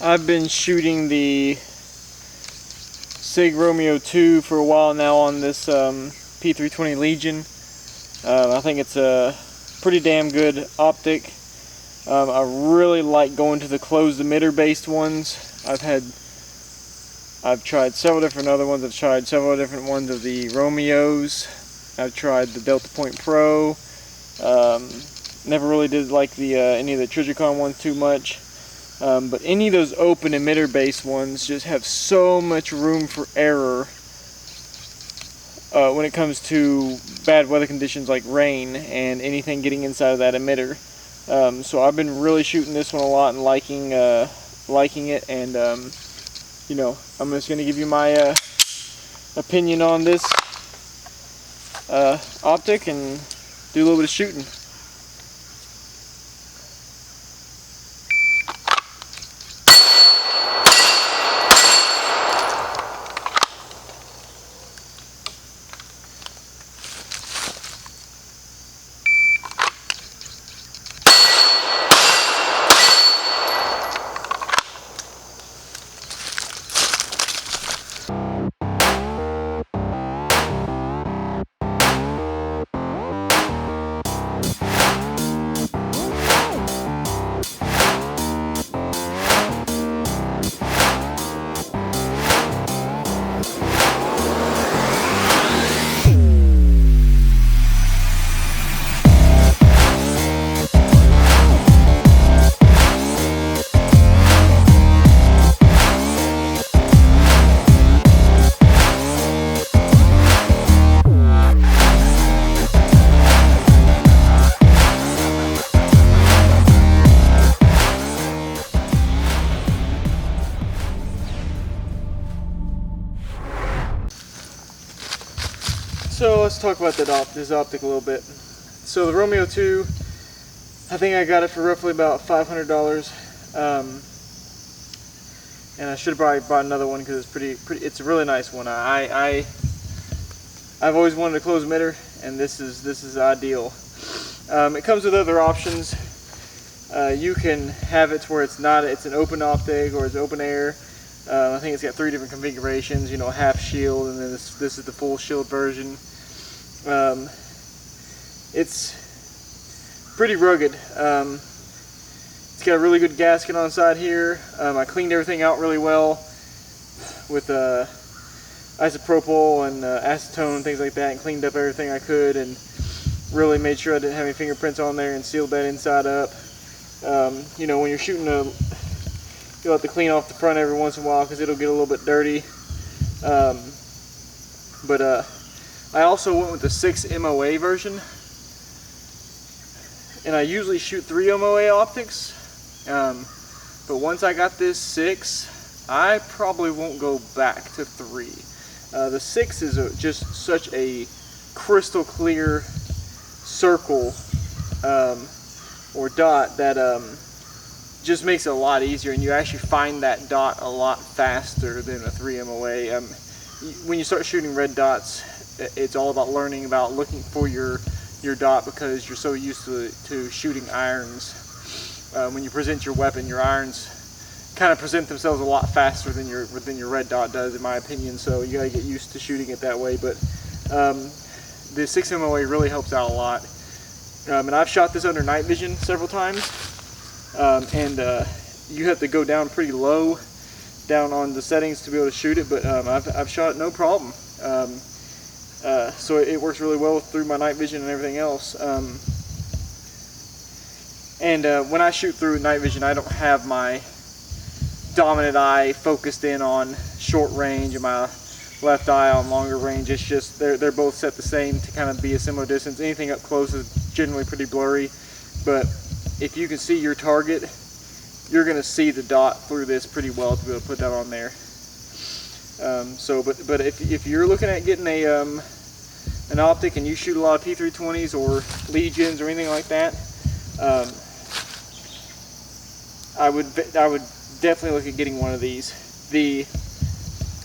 I've been shooting the SIG Romeo 2 for a while now on this P320 Legion. I think it's a pretty damn good optic. I really like going to the closed emitter based ones. I've tried several different other ones. I've tried several different ones of the Romeos. I've tried the Delta Point Pro. Never really did like the any of the Trijicon ones too much. But any of those open emitter based ones just have so much room for error when it comes to bad weather conditions like rain and anything getting inside of that emitter. So I've been really shooting this one a lot and liking it, and you know, I'm just going to give you my opinion on this optic and do a little bit of shooting. So let's talk about this optic a little bit. So the Romeo 2, I think I got it for roughly about $500, and I should have probably bought another one because it's it's a really nice one. I've always wanted a closed emitter, and this is ideal. It comes with other options. You can have it to where it's an open optic or it's open air. I think it's got 3 different configurations, you know, half shield, and then this is the full shield version. It's pretty rugged. It's got a really good gasket on the side here. I cleaned everything out really well with isopropyl and acetone and things like that, and cleaned up everything I could, and really made sure I didn't have any fingerprints on there, and sealed that inside up. You know, when you're shooting you'll have to clean off the front every once in a while because it'll get a little bit dirty. I also went with the 6 MOA version, and I usually shoot 3 MOA optics, but once I got this 6, I probably won't go back to 3. The 6 is just such a crystal clear circle or dot that just makes it a lot easier, and you actually find that dot a lot faster than a 3 MOA. When you start shooting red dots, it's all about learning about looking for your dot, because you're so used to shooting irons. When you present your weapon, your irons kind of present themselves a lot faster than your red dot does, in my opinion. So you gotta get used to shooting it that way. But the 6 MOA really helps out a lot. And I've shot this under night vision several times. You have to go down pretty low down on the settings to be able to shoot it, but I've shot it no problem. So it works really well through my night vision and everything else. When I shoot through night vision, I don't have my dominant eye focused in on short range and my left eye on longer range. It's just they're both set the same to kind of be a similar distance. Anything up close is generally pretty blurry, but if you can see your target, you're going to see the dot through this pretty well to be able to put that on there. But if you're looking at getting an optic and you shoot a lot of P320s or Legions or anything like that, I would definitely look at getting one of these. The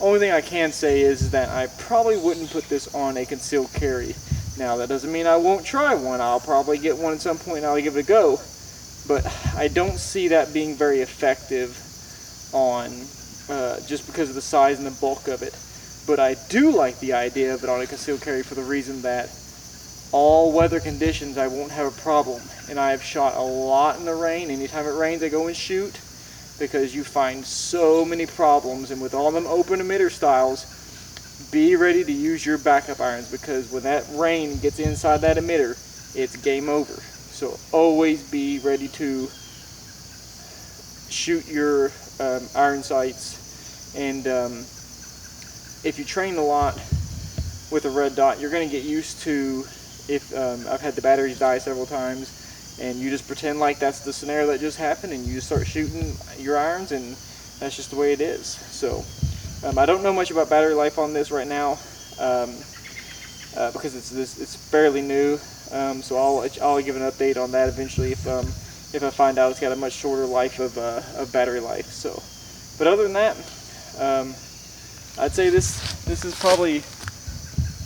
only thing I can say is that I probably wouldn't put this on a concealed carry. Now, that doesn't mean I won't try one. I'll probably get one at some point and I'll give it a go. But I don't see that being very effective on just because of the size and the bulk of it. But I do like the idea of it on a concealed carry for the reason that all weather conditions I won't have a problem. And I have shot a lot in the rain. Anytime it rains I go and shoot, because you find so many problems. And with all them open emitter styles, be ready to use your backup irons, because when that rain gets inside that emitter, it's game over. So always be ready to shoot your iron sights. And if you train a lot with a red dot, you're going to get used to, if I've had the batteries die several times, and you just pretend like that's the scenario that just happened, and you just start shooting your irons, and that's just the way it is. So I don't know much about battery life on this right now, because it's fairly new. So I'll give an update on that eventually if I find out it's got a much shorter life of battery life. So, but other than that, I'd say this is probably,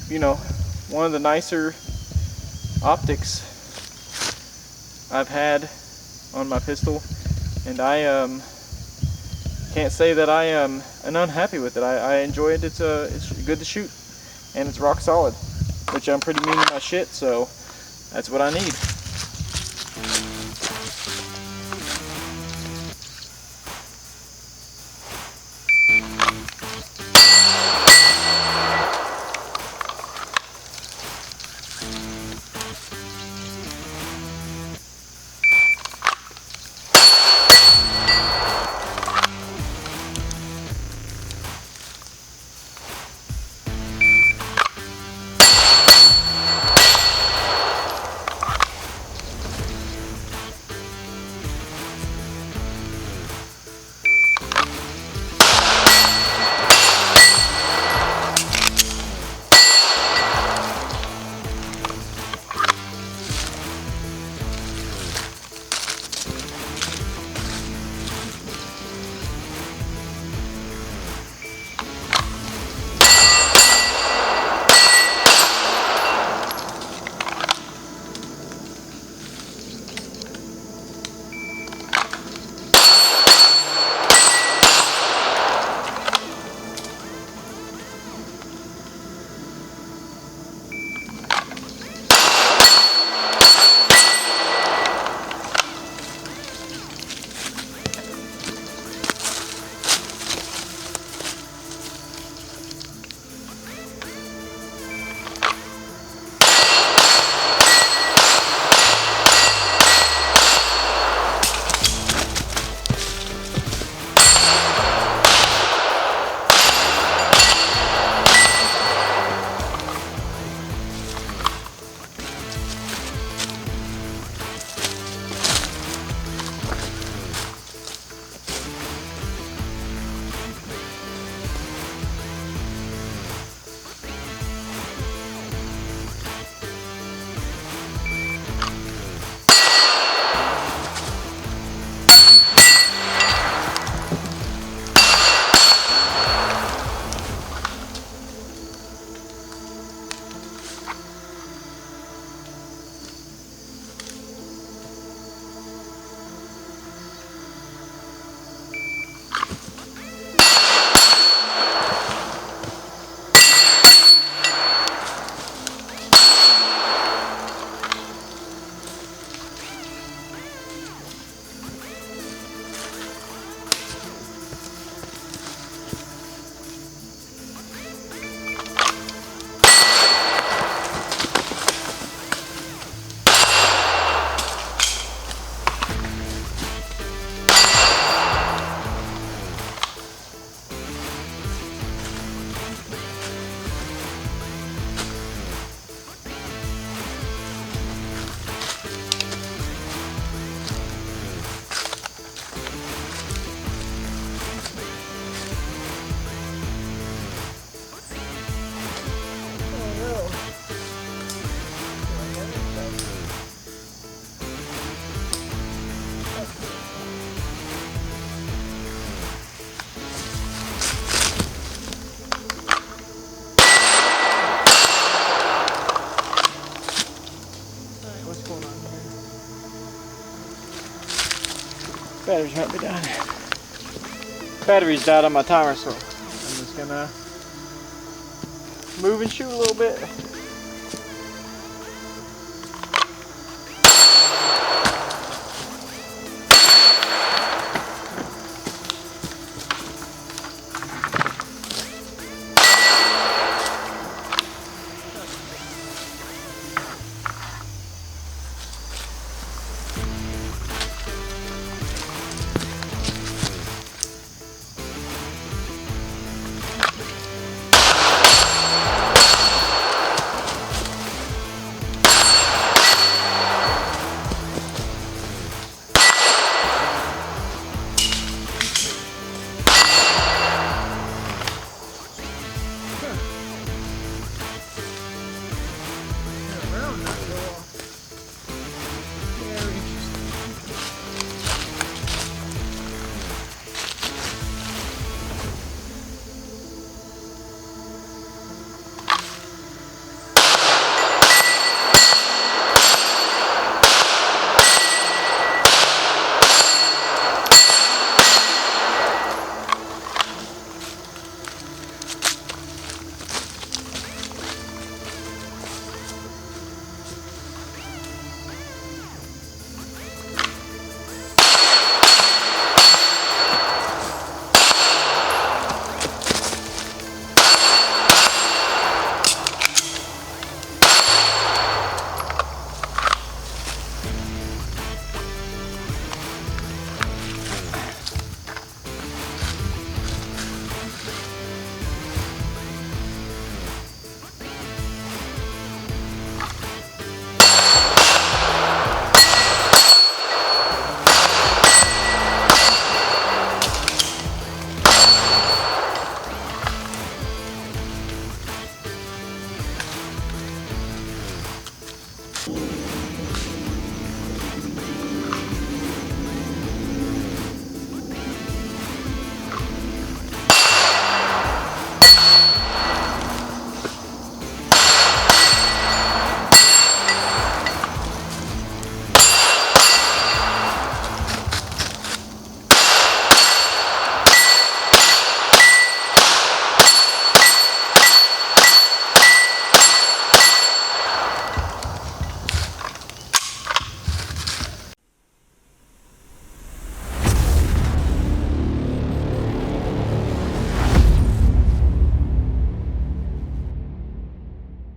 you know, one of the nicer optics I've had on my pistol, and I can't say that I am unhappy with it. I enjoy it. It's good to shoot, and it's rock solid, which I'm pretty mean to my shit, so that's what I need. Batteries might be down. battery's died on my timer, so I'm just gonna move and shoot a little bit.